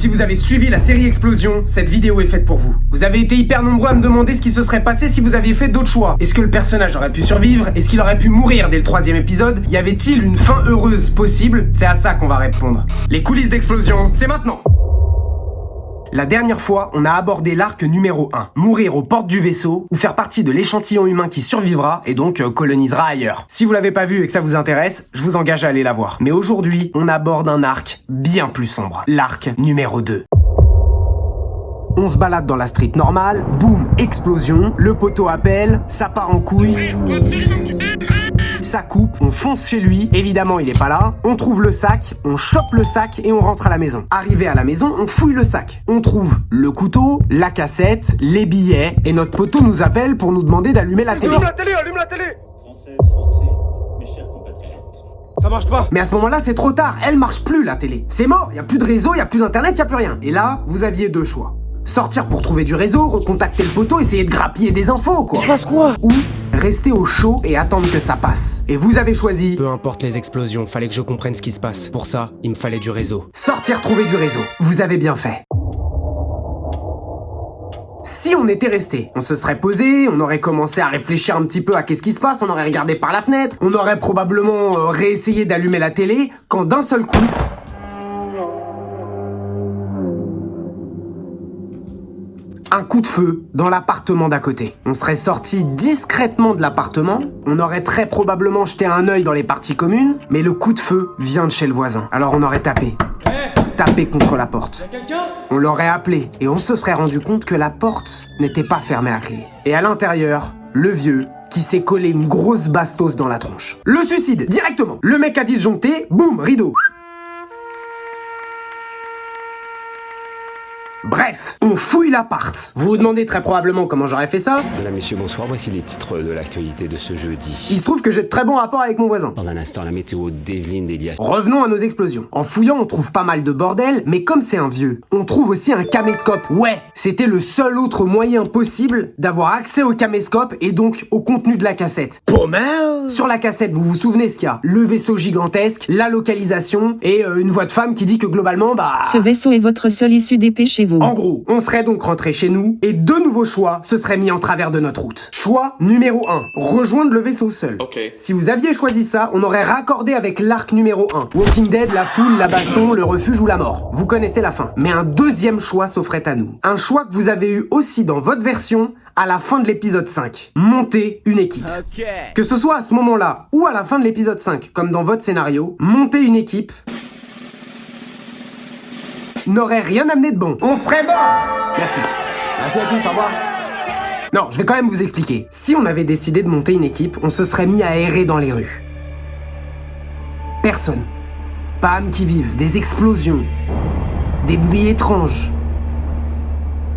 Si vous avez suivi la série Explosion, cette vidéo est faite pour vous. Vous avez été hyper nombreux à me demander ce qui se serait passé si vous aviez fait d'autres choix. Est-ce que le personnage aurait pu survivre? Est-ce qu'il aurait pu mourir dès le 3e épisode? Y avait-il une fin heureuse possible? C'est à ça qu'on va répondre. Les coulisses d'Explosion, c'est maintenant! La dernière fois, on a abordé l'arc numéro 1. Mourir aux portes du vaisseau, ou faire partie de l'échantillon humain qui survivra et donc colonisera ailleurs. Si vous l'avez pas vu et que ça vous intéresse, je vous engage à aller la voir. Mais aujourd'hui, on aborde un arc bien plus sombre. L'arc numéro 2. On se balade dans la street normale, boum, explosion, le poteau appelle, ça part en couille. Ça coupe, on fonce chez lui, évidemment il est pas là, on trouve le sac, on chope le sac et on rentre à la maison. Arrivé à la maison, on fouille le sac. On trouve le couteau, la cassette, les billets, et notre poteau nous appelle pour nous demander d'allumer la télé. Allume la télé, allume la télé! Française, Français, mes chers compatriotes. Ça marche pas. Mais à ce moment-là, c'est trop tard, elle marche plus la télé. C'est mort, y a plus de réseau, y a plus d'internet, y a plus rien. Et là, vous aviez deux choix. Sortir pour trouver du réseau, recontacter le poteau, essayer de grappiller des infos, quoi. Il se passe quoi? Ou rester au chaud et attendre que ça passe. Et vous avez choisi... Peu importe les explosions, fallait que je comprenne ce qui se passe. Pour ça, il me fallait du réseau. Sortir trouver du réseau. Vous avez bien fait. Si on était resté, on se serait posé, on aurait commencé à réfléchir un petit peu à qu'est-ce qui se passe, on aurait regardé par la fenêtre, on aurait probablement réessayé d'allumer la télé, quand d'un seul coup... un coup de feu dans l'appartement d'à côté. On serait sorti discrètement de l'appartement, on aurait très probablement jeté un œil dans les parties communes, mais le coup de feu vient de chez le voisin. Alors on aurait tapé. Tapé contre la porte. On l'aurait appelé et on se serait rendu compte que la porte n'était pas fermée à clé. Et à l'intérieur, le vieux qui s'est collé une grosse bastos dans la tronche. Le suicide, directement. Le mec a disjoncté, boum, rideau. Bref, on fouille l'appart. Vous vous demandez très probablement comment j'aurais fait ça. Mesdames, messieurs, bonsoir. Voici les titres de l'actualité de ce jeudi. Il se trouve que j'ai de très bons rapports avec mon voisin. Dans un instant, la météo d'Evelyne Delia. Revenons à nos explosions. En fouillant, on trouve pas mal de bordel, mais comme c'est un vieux, on trouve aussi un caméscope. Ouais, c'était le seul autre moyen possible d'avoir accès au caméscope et donc au contenu de la cassette. Pommel! Sur la cassette, vous vous souvenez ce qu'il y a? Le vaisseau gigantesque, la localisation et une voix de femme qui dit que globalement, Ce vaisseau est votre seule issue d'épée chez vous. En gros, on serait donc rentré chez nous et deux nouveaux choix se seraient mis en travers de notre route. Choix numéro 1, rejoindre le vaisseau seul. Ok. Si vous aviez choisi ça, on aurait raccordé avec l'arc numéro 1. Walking Dead, la foule, la baston, le refuge ou la mort. Vous connaissez la fin. Mais un deuxième choix s'offrait à nous. Un choix que vous avez eu aussi dans votre version à la fin de l'épisode 5. Monter une équipe. Que ce soit à ce moment-là ou à la fin de l'épisode 5, comme dans votre scénario, monter une équipe n'aurait rien amené de bon. On serait mort. Merci. Merci à tous, au revoir. Non, je vais quand même vous expliquer. Si on avait décidé de monter une équipe, on se serait mis à errer dans les rues. Personne. Pas âme qui vive, des explosions. Des bruits étranges.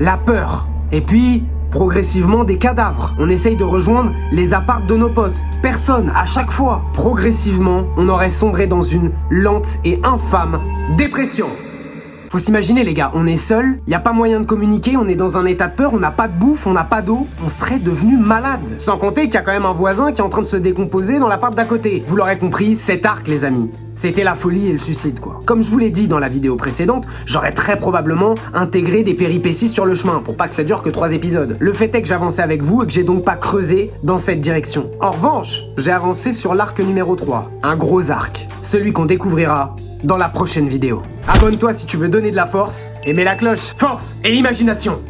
La peur. Et puis, progressivement, des cadavres. On essaye de rejoindre les apparts de nos potes. Personne, à chaque fois. Progressivement, on aurait sombré dans une lente et infâme dépression. Faut s'imaginer les gars, on est seul, y a pas moyen de communiquer, on est dans un état de peur, on n'a pas de bouffe, on n'a pas d'eau, on serait devenu malade. Sans compter qu'il y a quand même un voisin qui est en train de se décomposer dans l'appart d'à côté. Vous l'aurez compris, cet arc les amis, c'était la folie et le suicide quoi. Comme je vous l'ai dit dans la vidéo précédente, j'aurais très probablement intégré des péripéties sur le chemin pour pas que ça dure que 3 épisodes. Le fait est que j'avançais avec vous et que j'ai donc pas creusé dans cette direction. En revanche, j'ai avancé sur l'arc numéro 3, un gros arc, celui qu'on découvrira dans la prochaine vidéo. Abonne-toi si tu veux donner de la force et mets la cloche. Force et imagination.